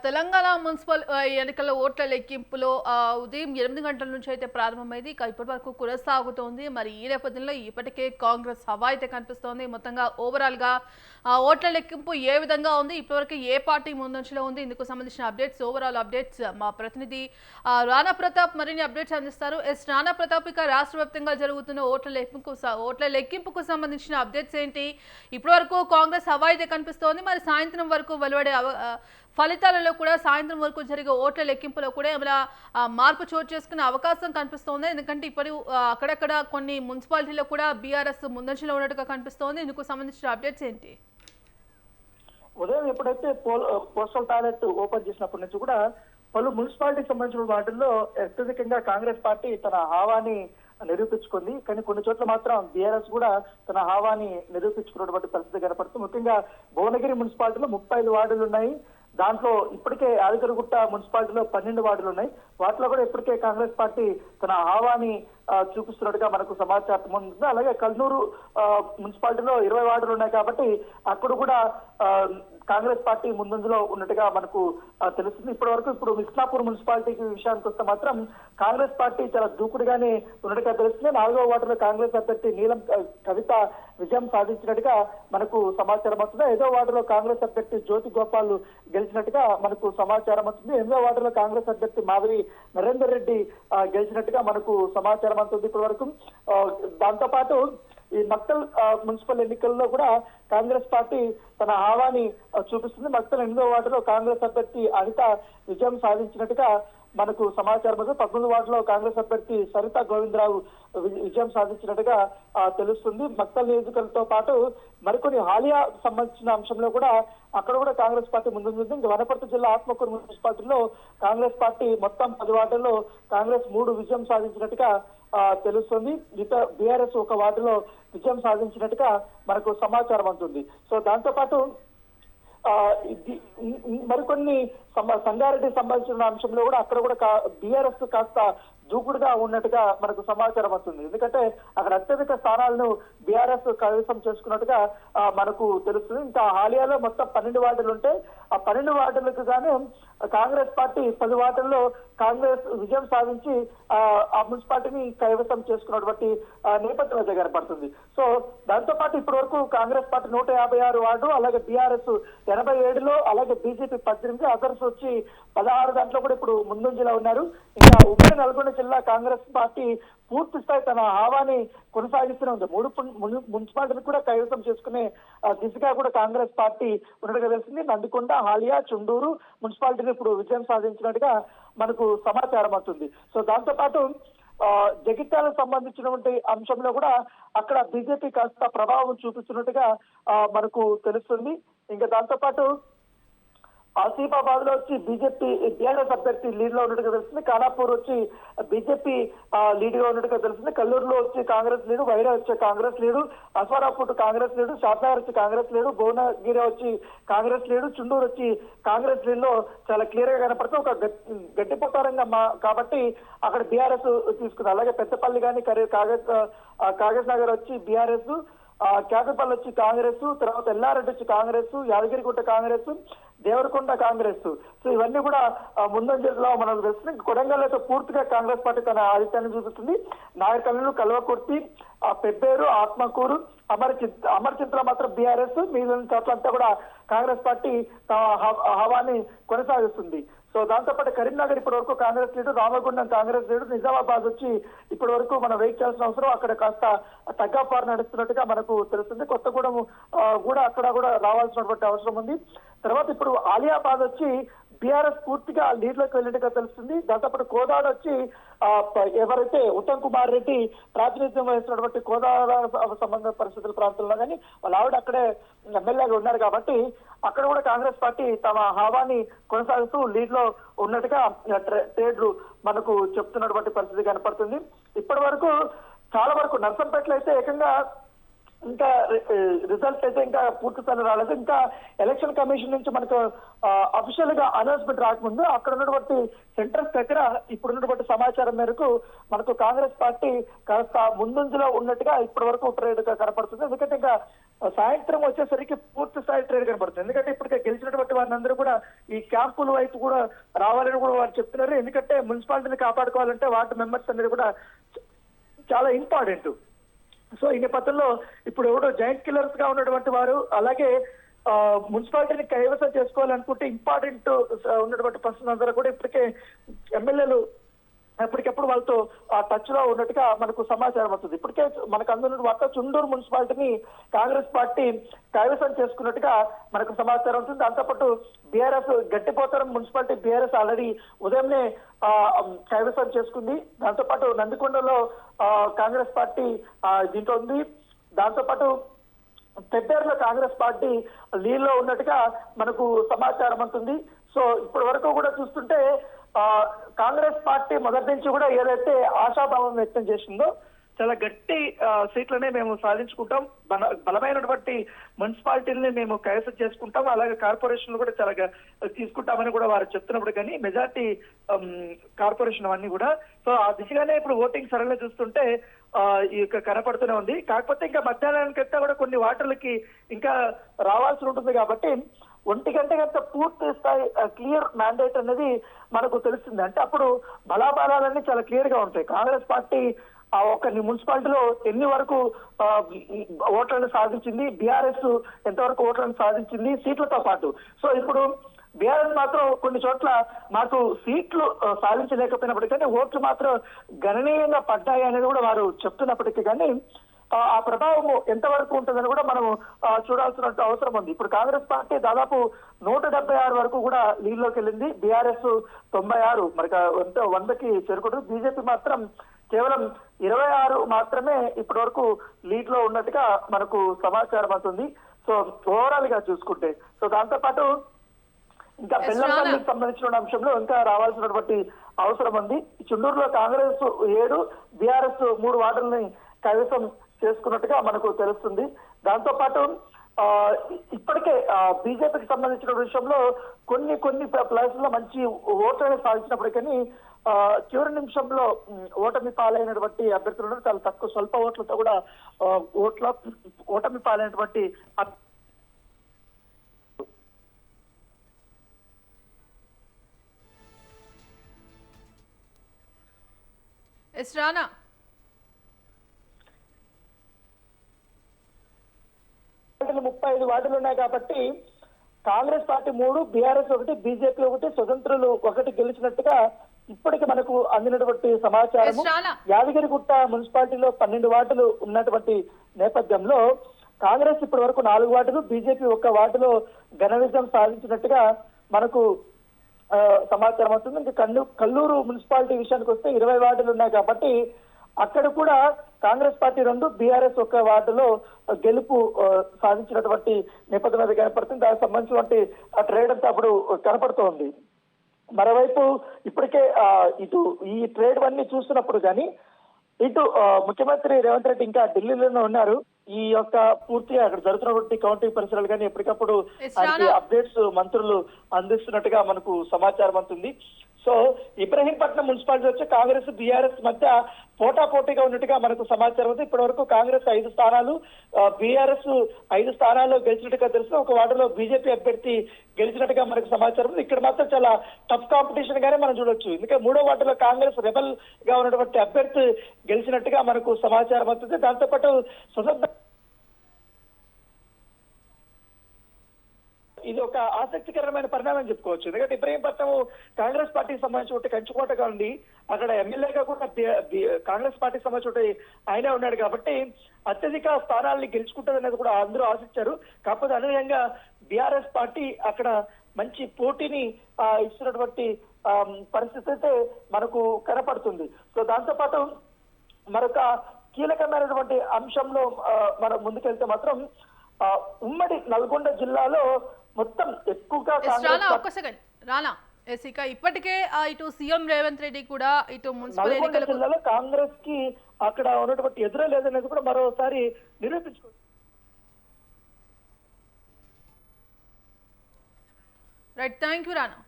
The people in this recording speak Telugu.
తెలంగాణ మున్సిపల్ ఎన్నికల ఓట్ల లెక్కింపులో ఉదయం 8 గంటల నుంచి అయితే ప్రారంభమైంది. ఇప్పటి వరకు కొనసాగుతోంది. మరి ఈ నేపథ్యంలో ఇప్పటికే కాంగ్రెస్ హవా అయితే కనిపిస్తోంది. మొత్తంగా ఓవరాల్‌గా ఓట్ల లెక్కింపు ఏ విధంగా ఉంది? ఇప్పటివరకు ఏ పార్టీ ముందంజలో ఉంది? ఇందుకు సంబంధించిన అప్డేట్స్, ఓవరాల్ అప్డేట్స్ మా ప్రతినిధి రాణా ప్రతాప్ మరిన్ని అప్డేట్స్ అందిస్తారు. రాణా ప్రతాప్, ఇక రాష్ట్ర వ్యాప్తంగా జరుగుతున్న ఓట్ల లెక్కింపుకు సంబంధించిన అప్డేట్స్ ఏంటి? ఇప్పటివరకు కాంగ్రెస్ హవా అయితే కనిపిస్తోంది. మరి సాయంత్రం వరకు వెలువడే ఫలితాలలో కూడా, సాయంత్రం వరకు జరిగే ఓట్ల లెక్కింపులో కూడా ఏమైనా మార్పు చోటు చేసుకునే అవకాశం కనిపిస్తోంది. ఎందుకంటే ఇప్పుడు అక్కడక్కడ కొన్ని మున్సిపాలిటీలో కూడా బీఆర్ఎస్ ముందంజలో ఉన్నట్టుగా కనిపిస్తోంది. ఇందుకు సంబంధించిన అప్డేట్స్ ఏంటి? ఉదయం ఎప్పుడైతే పోస్టల్ బ్యాలెట్ ఓపెన్ చేసినప్పటి నుంచి కూడా పలు మున్సిపాలిటీకి సంబంధించిన వాటిల్లో అత్యధికంగా కాంగ్రెస్ పార్టీ తన హావాని నిరూపించుకుంది. కానీ కొన్ని చోట్ల మాత్రం బీఆర్ఎస్ కూడా తన హావాని నిరూపించుకున్నటువంటి పరిస్థితి కనపడుతుంది. ముఖ్యంగా భువనగిరి మున్సిపాలిటీలో 35 వార్డులు ఉన్నాయి. దాంట్లో ఇప్పటికే యాదగిరిగుట్ట మున్సిపాలిటీలో 12 వార్డులు ఉన్నాయి. వాటిలో కూడా ఇప్పటికే కాంగ్రెస్ పార్టీ తన హావాని చూపిస్తున్నట్టుగా మనకు సమాచారం ఉంది. అలాగే కల్నూరు మున్సిపాలిటీలో 20 వార్డులు ఉన్నాయి కాబట్టి అక్కడ కూడా కాంగ్రెస్ పార్టీ ముందంజలో ఉన్నట్టుగా మనకు తెలుస్తుంది. ఇప్పుడు మిస్లాపూర్ మున్సిపాలిటీకి విషయానికి వస్తే మాత్రం కాంగ్రెస్ పార్టీ చాలా దూకుడుగానే ఉన్నట్టుగా తెలుస్తుంది. 4వ వార్డులో కాంగ్రెస్ అభ్యర్థి నీలం కవిత విజయం సాధించినట్టుగా మనకు సమాచారం అవుతుంది. 5వ వార్డులో కాంగ్రెస్ అభ్యర్థి జ్యోతి గోపాల్ గెలిచినట్టుగా మనకు సమాచారం అవుతుంది. 8వ వార్డులో కాంగ్రెస్ అభ్యర్థి మాధవి నరేందర్ రెడ్డి గెలిచినట్టుగా మనకు సమాచారం అవుతుంది. ఇప్పటి వరకు దాంతో పాటు ఈ మక్తల్ మున్సిపల్ ఎన్నికల్లో కూడా కాంగ్రెస్ పార్టీ తన హావాని చూపిస్తుంది. మక్తల్ 8వ వార్డులో కాంగ్రెస్ అభ్యర్థి అనిత విజయం సాధించినట్టుగా మనకు సమాచారం. 19 వార్డులో కాంగ్రెస్ అభ్యర్థి సరిత గోవిందరావు విజయం సాధించినట్టుగా తెలుస్తుంది. మక్తల్ నియోజకవర్గంతో పాటు మరికొన్ని హాలియా సంబంధించిన అంశంలో కూడా అక్కడ కూడా కాంగ్రెస్ పార్టీ ముందుంది. ఇంకా వనపర్తి జిల్లా ఆత్మకూరు మున్సిపాలిటీలో కాంగ్రెస్ పార్టీ మొత్తం 10 వార్డుల్లో కాంగ్రెస్ 3 విజయం సాధించినట్టుగా తెలుస్తుంది. మిగతా బీఆర్ఎస్ 1 వార్డులో విజయం సాధించినట్టుగా మనకు సమాచారం అందుతుంది. సో దాంతో పాటు మరికొన్ని సంగారెడ్డి సంబంధించిన అంశంలో కూడా అక్కడ కూడా బీఆర్ఎస్ కాస్త దూకుడుగా ఉన్నట్టుగా మనకు సమాచారం వస్తుంది. ఎందుకంటే అక్కడ అత్యధిక స్థానాలను బీఆర్ఎస్ కైవసం చేసుకున్నట్టుగా మనకు తెలుస్తుంది. ఇంకా హాలియాలో మొత్తం 12 వార్డులు ఉంటే ఆ 12 వార్డులకు గాను కాంగ్రెస్ పార్టీ 10 వార్డుల్లో కాంగ్రెస్ విజయం సాధించి ఆ మున్సిపాలిటీని కైవసం చేసుకున్నటువంటి నేపథ్యం అయితే కనపడుతుంది. సో దాంతో పాటు ఇప్పటి వరకు కాంగ్రెస్ పార్టీ 156 వార్డు, అలాగే బీఆర్ఎస్ 87లో, అలాగే బీజేపీ 18, అదర్స్ వచ్చి 16 దాంట్లో కూడా ఇప్పుడు ముందంజలో ఉన్నారు. ఇంకా ఉమ్మడి నల్గొండ జిల్లా కాంగ్రెస్ పార్టీ పూర్తి స్థాయి తన హావాని కొనసాగిస్తూనే ఉంది. 3 మున్సిపాలిటీలు కూడా కైవసం చేసుకునే దిశగా కూడా కాంగ్రెస్ పార్టీ ఉన్నట్టుగా తెలిసింది. నందికొండ, హాలియా, చుండూరు మున్సిపాలిటీలు ఇప్పుడు విజయం సాధించినట్టుగా మనకు సమాచారం అవుతుంది. సో దాంతో పాటు జగిత్యాలకు సంబంధించినటువంటి అంశంలో కూడా అక్కడ బీజేపీ కాస్త ప్రభావం చూపిస్తున్నట్టుగా మనకు తెలుస్తుంది. ఇంకా దాంతో పాటు ఆసిఫాబాద్ లో వచ్చి బీజేపీ బీఆర్ఎస్ అభ్యర్థి లీడ్ లో ఉన్నట్టుగా తెలుస్తుంది. ఖానాపూర్ వచ్చి బీజేపీ లీడ్ గా ఉన్నట్టుగా తెలుస్తుంది. కల్లూరులో వచ్చి కాంగ్రెస్ లీడు, వైరా వచ్చి కాంగ్రెస్ లీడు, అస్వారాపూర్ కాంగ్రెస్ లీడు, షాద్నగర్ వచ్చి కాంగ్రెస్ లీడు, భువనగిరి వచ్చి కాంగ్రెస్ లీడు, చుండూరు వచ్చి కాంగ్రెస్ లీడ్ లో చాలా క్లియర్ గా కనపడుతుంది. ఒక గట్టిపోతారంగా కాబట్టి అక్కడ బీఆర్ఎస్ తీసుకుంది. అలాగే పెద్దపల్లి కానీ కాగజ్ నగర్ వచ్చి బీఆర్ఎస్, కేకపల్లి వచ్చి కాంగ్రెస్, తర్వాత ఎల్లారెడ్డి వచ్చి కాంగ్రెస్, యాదగిరిగుట్ట కాంగ్రెస్, దేవరకొండ కాంగ్రెస్. సో ఇవన్నీ కూడా ముందంజలో మనకు తెలుస్తుంది. కొడంగల్ అయితే పూర్తిగా కాంగ్రెస్ పార్టీ తన ఆధిత్యాన్ని చూపిస్తుంది. నాయకల్లు, కల్వకుర్తి, పెబ్బేరు, ఆత్మకూరు, అమర్చింతలో మాత్రం బీఆర్ఎస్, మిగిలిన చోట్లంతా కూడా కాంగ్రెస్ పార్టీ తమ హవాని కొనసాగిస్తుంది. సో దాంతో పాటు కరీంనగర్ ఇప్పటి వరకు కాంగ్రెస్ లీడు, రామగుండం కాంగ్రెస్ లీడు, నిజామాబాద్ వచ్చి ఇప్పటి వరకు మనం వెయిట్ చేయాల్సిన అవసరం, అక్కడ కాస్త తగ్గాపారు నడుస్తున్నట్టుగా మనకు తెలుస్తుంది. కొత్తగూడెం కూడా అక్కడ కూడా రావాల్సినటువంటి అవసరం ఉంది. తర్వాత ఇప్పుడు ఆలియాబాద్ వచ్చి బీఆర్ఎస్ పూర్తిగా లీడ్ లోకి వెళ్ళినట్టుగా తెలుస్తుంది. దాంతోపాటు కోదాడ వచ్చి ఎవరైతే ఉత్తమ్ కుమార్ రెడ్డి ప్రాతినిధ్యం వహిస్తున్నటువంటి కోదాడ సంబంధ పరిస్థితుల ప్రాంతంలో కానీ వాళ్ళ ఆవిడ అక్కడే ఎమ్మెల్యేగా ఉన్నారు కాబట్టి అక్కడ కూడా కాంగ్రెస్ పార్టీ తమ హావాని కొనసాగుతూ లీడ్ లో ఉన్నట్టుగా ట్రేడ్లు మనకు చెప్తున్నటువంటి పరిస్థితి కనపడుతుంది. ఇప్పటి వరకు చాలా వరకు నర్సంపేటలో అయితే ఏకంగా ఇంకా రిజల్ట్ అయితే ఇంకా పూర్తి స్థాయిలో రాలేదు. ఇంకా ఎలక్షన్ కమిషన్ నుంచి మనకు అఫీషియల్ గా అనౌన్స్మెంట్ రాకముందు అక్కడ ఉన్నటువంటి సెంటర్స్ దగ్గర ఇప్పుడు ఉన్నటువంటి సమాచారం మేరకు మనకు కాంగ్రెస్ పార్టీ కాస్త ముందంజలో ఉన్నట్టుగా ఇప్పటి వరకు ట్రేడ్ గా కనపడుతుంది. ఎందుకంటే ఇంకా సాయంత్రం వచ్చేసరికి పూర్తి స్థాయి ట్రేడ్ కనపడుతుంది. ఎందుకంటే ఇప్పటికే గెలిచినటువంటి వారిని అందరూ కూడా ఈ క్యాంపుల వైపు కూడా రావాలని కూడా వారు చెప్తున్నారు. ఎందుకంటే మున్సిపాలిటీని కాపాడుకోవాలంటే వార్డు మెంబర్స్ అనేది కూడా చాలా ఇంపార్టెంట్. సో ఈ నేపథ్యంలో ఇప్పుడు ఎవడో జాయింట్ కిల్లర్స్ గా ఉన్నటువంటి వారు, అలాగే మున్సిపాలిటీని కైవసం చేసుకోవాలనుకుంటే ఇంపార్టెంట్ ఉన్నటువంటి పర్సన్ అందరూ కూడా ఇప్పటికే ఎమ్మెల్యేలు ఎప్పటికెప్పుడు వాళ్ళతో టచ్ లో ఉన్నట్టుగా మనకు సమాచారం వస్తుంది. ఇప్పటికే మనకు అందున్న వార్త చుండూరు మున్సిపాలిటీని కాంగ్రెస్ పార్టీ కైవసం చేసుకున్నట్టుగా మనకు సమాచారం ఉంటుంది. దాంతోపాటు బీఆర్ఎస్ గట్టిపోతారం మున్సిపాలిటీ బీఆర్ఎస్ ఆల్రెడీ ఉదయంనే కైవసం చేసుకుంది. దాంతోపాటు నందికొండలో కాంగ్రెస్ పార్టీ దీంట్లో ఉంది. దాంతోపాటు పెద్దేరులో కాంగ్రెస్ పార్టీ లీడ్లో ఉన్నట్టుగా మనకు సమాచారం ఉంటుంది. సో ఇప్పటి వరకు కూడా చూస్తుంటే కాంగ్రెస్ పార్టీ మొదటి నుంచి కూడా ఏదైతే ఆశాభావం వ్యక్తం చేసిందో చాలా గట్టి సీట్లనే మేము సాధించుకుంటాం, బలమైనటువంటి మున్సిపాలిటీలని మేము కైవసం చేసుకుంటాం, అలాగే కార్పొరేషన్లు కూడా చాలా తీసుకుంటామని కూడా వారు చెప్తున్నప్పుడు కానీ మెజార్టీ కార్పొరేషన్ అవన్నీ కూడా సో ఆ దిశగానే ఇప్పుడు ఓటింగ్ సరళ చూస్తుంటే ఈ యొక్క కనపడుతూనే ఉంది. కాకపోతే ఇంకా మధ్యాహ్నానికంతా కూడా కొన్ని వాటర్లకి ఇంకా రావాల్సి ఉంటుంది కాబట్టి 1 గంట కంటే పూర్తి స్థాయి క్లియర్ మ్యాండేట్ అనేది మనకు తెలుస్తుంది. అంటే అప్పుడు బలాబలాలన్నీ చాలా క్లియర్ గా ఉంటాయి. కాంగ్రెస్ పార్టీ ఒక మున్సిపాలిటీలో ఎన్ని వరకు ఓట్లను సాధించింది, బీఆర్ఎస్ ఎంతవరకు ఓట్లను సాధించింది సీట్లతో పాటు. సో ఇప్పుడు బీఆర్ఎస్ మాత్రం కొన్ని చోట్ల మాకు సీట్లు సాధించలేకపోయినప్పటికీ కానీ ఓట్లు మాత్రం గణనీయంగా పడ్డాయి అనేది కూడా వారు చెప్తున్నప్పటికీ కానీ ఆ ప్రభావం ఎంతవరకు ఉంటుందని కూడా మనం చూడాల్సిన అవసరం ఉంది. ఇప్పుడు కాంగ్రెస్ పార్టీ దాదాపు 176 వరకు కూడా లీడ్లోకి వెళ్ళింది, బీఆర్ఎస్ 96 మరి 100కి చేరుకుంటుంది. బీజేపీ మాత్రం కేవలం 26 మాత్రమే ఇప్పటి వరకు లీడ్ లో ఉన్నట్టుగా మనకు సమాచారం అవుతుంది. సో ఓవరాల్ గా చూసుకుంటే సో దాంతో పాటు ఇంకా బెల్లంపల్లికి సంబంధించిన అంశంలో ఇంకా రావాల్సినటువంటి అవసరం ఉంది. చుండూరులో కాంగ్రెస్ 7, బీఆర్ఎస్ 3 వార్డుల్ని కైవసం చేసుకున్నట్టుగా మనకు తెలుస్తుంది. దాంతో పాటు ఇప్పటికే బీజేపీకి సంబంధించిన విషయంలో కొన్ని ప్లేస్ లో మంచి ఓట్లను సాధించినప్పటికీ చివరి నిమిషంలో ఓటమి పాలైనటువంటి అభ్యర్థులను చాలా తక్కువ స్వల్ప ఓట్లతో కూడా ఓటమి పాలైనటువంటి రానా 35 వార్డులు ఉన్నాయి కాబట్టి కాంగ్రెస్ పార్టీ 3, బీఆర్ఎస్ 1, బీజేపీ 1, స్వతంత్రులు 1 గెలిచినట్టుగా ఇప్పటికి మనకు అందినటువంటి సమాచారం. యాదగిరిగుట్ట మున్సిపాలిటీలో 12 వార్డులు ఉన్నటువంటి నేపథ్యంలో కాంగ్రెస్ ఇప్పటి వరకు 4 వార్డులు, బీజేపీ 1 వార్డులో ఘన విజయం సాధించినట్టుగా మనకు సమాచారం అవుతుంది. ఇంకా కల్లూరు మున్సిపాలిటీ విషయానికి వస్తే 20 వార్డులు ఉన్నాయి కాబట్టి అక్కడ కూడా కాంగ్రెస్ పార్టీ 2, బీఆర్ఎస్ 1 వార్డులో గెలుపు సాధించినటువంటి నేపథ్యం అది కనపడుతుంది. దానికి సంబంధించినటువంటి ట్రేడ్ అంతా అప్పుడు కనపడుతోంది. మరోవైపు ఇప్పటికే ఇటు ఈ ట్రేడ్ అన్ని చూస్తున్నప్పుడు కానీ ఇటు ముఖ్యమంత్రి రేవంత్ రెడ్డి ఇంకా ఢిల్లీలోనే ఉన్నారు. ఈ యొక్క పూర్తిగా అక్కడ జరుగుతున్నటువంటి కౌంటింగ్ పరిసరాలు కానీ ఎప్పటికప్పుడు అప్డేట్స్ మంత్రులు అందిస్తున్నట్టుగా మనకు సమాచారం అవుతుంది. సో ఇబ్రహీంపట్నం మున్సిపాలిటీ వచ్చి కాంగ్రెస్ బీఆర్ఎస్ మధ్య పోటాపోటీగా ఉన్నట్టుగా మనకు సమాచారం ఉంది. ఇప్పటి వరకు కాంగ్రెస్ 5 స్థానాలు, బీఆర్ఎస్ 5 స్థానాల్లో గెలిచినట్టుగా తెలుసు. 1 వార్డులో బీజేపీ అభ్యర్థి గెలిచినట్టుగా మనకు సమాచారం ఉంది. ఇక్కడ మాత్రం చాలా టఫ్ కాంపిటీషన్ గానే మనం చూడొచ్చు. ఎందుకంటే 3వ వార్డులో కాంగ్రెస్ రెబల్ గా ఉన్నటువంటి అభ్యర్థి గెలిచినట్టుగా మనకు సమాచారం అవుతుంది. దాంతోపాటు స్వతంత్ర ఇది ఒక ఆసక్తికరమైన పరిణామం చెప్పుకోవచ్చు. ఎందుకంటే ఇబ్రహీంపట్నం కాంగ్రెస్ పార్టీకి సంబంధించి కంచుకోటగా ఉంది. అక్కడ ఎమ్మెల్యేగా కూడా కాంగ్రెస్ పార్టీకి సంబంధించి ఆయనే ఉన్నాడు కాబట్టి అత్యధిక స్థానాల్ని గెలుచుకుంటుంది అనేది కూడా అందరూ ఆశించారు. కాకపోతే అదేవిధంగా బీఆర్ఎస్ పార్టీ అక్కడ మంచి పోటీని ఇస్తున్నటువంటి పరిస్థితి అయితే మనకు కనపడుతుంది. సో దాంతో పాటు మరొక కీలకమైనటువంటి అంశంలో మనం ముందుకెళ్తే మాత్రం ఉమ్మడి నల్గొండ జిల్లాలో మొత్తం ఎక్కువగా రానా ఇక ఇప్పటికే ఇటు సీఎం రేవంత్ రెడ్డి కూడా ఇటు మున్సిపల్ ఎన్నికల జిల్లాలో కాంగ్రెస్ కి అక్కడ ఉన్నటువంటి ఎదురే లేదనేది కూడా మరోసారి నిరూపించుకోవచ్చు. Right, thank you Rana.